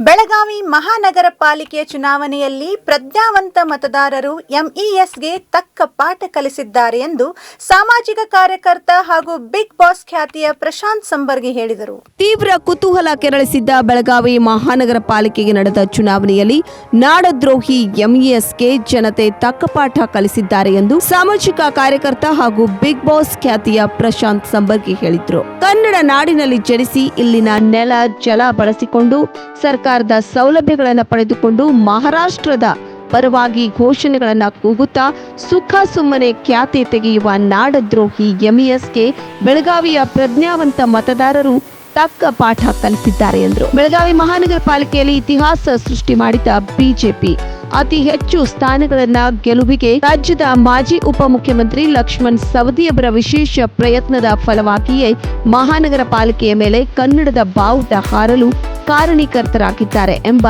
ಬೆಳಗಾವಿ ಮಹಾನಗರ ಪಾಲಿಕೆಯ ಚುನಾವಣೆಯಲ್ಲಿ ಪ್ರಜ್ಞಾವಂತ ಮತದಾರರು ಎಂಇಎಸ್ಗೆ ತಕ್ಕ ಪಾಠ ಕಲಿಸಿದ್ದಾರೆ ಎಂದು ಸಾಮಾಜಿಕ ಕಾರ್ಯಕರ್ತ ಹಾಗೂ ಬಿಗ್ ಬಾಸ್ ಖ್ಯಾತಿಯ ಪ್ರಶಾಂತ್ ಸಂಬರ್ಗಿ ಹೇಳಿದರು. ತೀವ್ರ ಕುತೂಹಲ ಕೆರಳಿಸಿದ್ದ ಬೆಳಗಾವಿ ಮಹಾನಗರ ಪಾಲಿಕೆಗೆ ನಡೆದ ಚುನಾವಣೆಯಲ್ಲಿ ನಾಡದ್ರೋಹಿ ಎಂಇಎಸ್ಗೆ ಜನತೆ ತಕ್ಕ ಪಾಠ ಕಲಿಸಿದ್ದಾರೆ ಎಂದು ಸಾಮಾಜಿಕ ಕಾರ್ಯಕರ್ತ ಹಾಗೂ ಬಿಗ್ ಬಾಸ್ ಖ್ಯಾತಿಯ ಪ್ರಶಾಂತ್ ಸಂಬರ್ಗಿ ಹೇಳಿದರು. ಕನ್ನಡ ನಾಡಿನಲ್ಲಿ ಜನಿಸಿ ಇಲ್ಲಿನ ನೆಲ ಜಲ ಬಳಸಿಕೊಂಡು ಸರ್ಕಾರದ ಸೌಲಭ್ಯಗಳನ್ನು ಪಡೆದುಕೊಂಡು ಮಹಾರಾಷ್ಟ್ರದ ಪರವಾಗಿ ಘೋಷಣೆಗಳನ್ನು ಕೂಗುತ್ತಾ ಸುಖ ಸುಮ್ಮನೆ ಖ್ಯಾತಿ ತೆಗೆಯುವ ನಾಡದ್ರೋಹಿ ಎಂಇಎಸ್ಗೆ ಬೆಳಗಾವಿಯ ಪ್ರಜ್ಞಾವಂತ ಮತದಾರರು ತಕ್ಕ ಪಾಠ ಕಲಿಸಿದ್ದಾರೆ ಎಂದರು. ಬೆಳಗಾವಿ ಮಹಾನಗರ ಪಾಲಿಕೆಯಲ್ಲಿ ಇತಿಹಾಸ ಸೃಷ್ಟಿ ಮಾಡಿದ ಬಿಜೆಪಿ ಅತಿ ಹೆಚ್ಚು ಸ್ಥಾನಗಳನ್ನ ಗೆಲುವಿಗೆ ರಾಜ್ಯದ ಮಾಜಿ ಉಪಮುಖ್ಯಮಂತ್ರಿ ಲಕ್ಷ್ಮಣ್ ಸವದಿಯವರ ವಿಶೇಷ ಪ್ರಯತ್ನದ ಫಲವಾಗಿಯೇ ಮಹಾನಗರ ಪಾಲಿಕೆಯ ಮೇಲೆ ಕನ್ನಡದ ಬಾವುಟ ಹಾರಲು ಕಾರಣೀಕರ್ತರಾಗಿದ್ದಾರೆ ಎಂಬ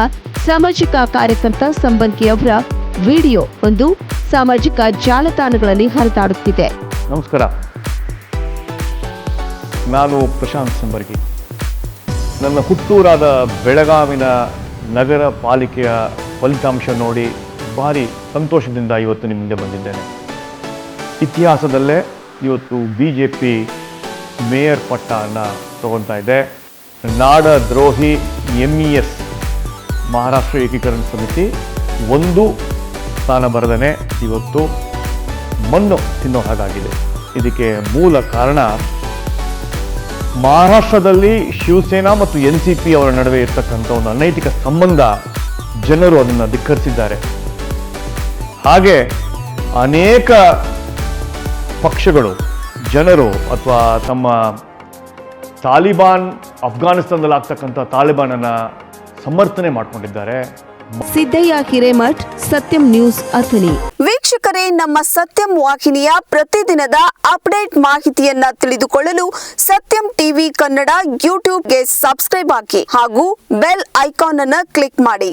ಸಾಮಾಜಿಕ ಕಾರ್ಯಕರ್ತ ಸಂಬಂಧಿಯವರ ವಿಡಿಯೋ ಒಂದು ಸಾಮಾಜಿಕ ಜಾಲತಾಣಗಳಲ್ಲಿ ಹರಿದಾಡುತ್ತಿದೆ. ನಮಸ್ಕಾರ, ನಾನು ಪ್ರಶಾಂತ್ ಸಂಬರ್ಗಿ. ನನ್ನ ಹುಟ್ಟೂರಾದ ಬೆಳಗಾವಿನ ನಗರ ಪಾಲಿಕೆಯ ಫಲಿತಾಂಶ ನೋಡಿ ಭಾರಿ ಸಂತೋಷದಿಂದ ಇವತ್ತು ನಿಮ್ಮ ಮುಂದೆ ಬಂದಿದ್ದೇನೆ. ಇತಿಹಾಸದಲ್ಲೇ ಇವತ್ತು BJP ಮೇಯರ್ ಪಟ್ಟವನ್ನು ತಗೊಳ್ತಾ ಇದೆ. ನಾಡದ್ರೋಹಿ MES ಮಹಾರಾಷ್ಟ್ರ ಏಕೀಕರಣ ಸಮಿತಿ ಒಂದು ಸ್ಥಾನ ಬರದೇ ಇವತ್ತು ಮಣ್ಣು ತಿನ್ನೋ ಹಾಗಾಗಿದೆ. ಇದಕ್ಕೆ ಮೂಲ ಕಾರಣ ಮಹಾರಾಷ್ಟ್ರದಲ್ಲಿ ಶಿವಸೇನಾ ಮತ್ತು NCP ಅವರ ನಡುವೆ ಇರ್ತಕ್ಕಂಥ ಒಂದು ಅನೈತಿಕ ಸಂಬಂಧ. ಜನರು ಅದನ್ನು ಧಿಕ್ಕರಿಸಿದ್ದಾರೆ. ಹಾಗೆ ಅನೇಕ ಪಕ್ಷಗಳು ಜನರು ಅಥವಾ ತಮ್ಮ ತಾಲಿಬಾನ್ ಅಫ್ಘಾನಿಸ್ತಾನದಲ್ಲಿ ಆಗ್ತಕ್ಕಂಥ ತಾಲಿಬಾನನ್ನು ಸಮರ್ಥನೆ ಮಾಡಿಕೊಂಡಿದ್ದಾರೆ. ಸಿದ್ದಯ್ಯ ಹಿರೇಮಠ್, ಸತ್ಯಂ ನ್ಯೂಸ್ ಅಥಣಿ. ವೀಕ್ಷಕರೇ, ನಮ್ಮ ಸತ್ಯಂ ವಾಹಿನಿಯ ಪ್ರತಿದಿನದ ಅಪ್ಡೇಟ್ ಮಾಹಿತಿಯನ್ನ ತಿಳಿದುಕೊಳ್ಳಲು ಸತ್ಯಂ ಟಿವಿ ಕನ್ನಡ ಯೂಟ್ಯೂಬ್ಗೆ ಸಬ್ಸ್ಕ್ರೈಬ್ ಹಾಕಿ ಹಾಗೂ ಬೆಲ್ ಐಕಾನ್ ಅನ್ನು ಕ್ಲಿಕ್ ಮಾಡಿ.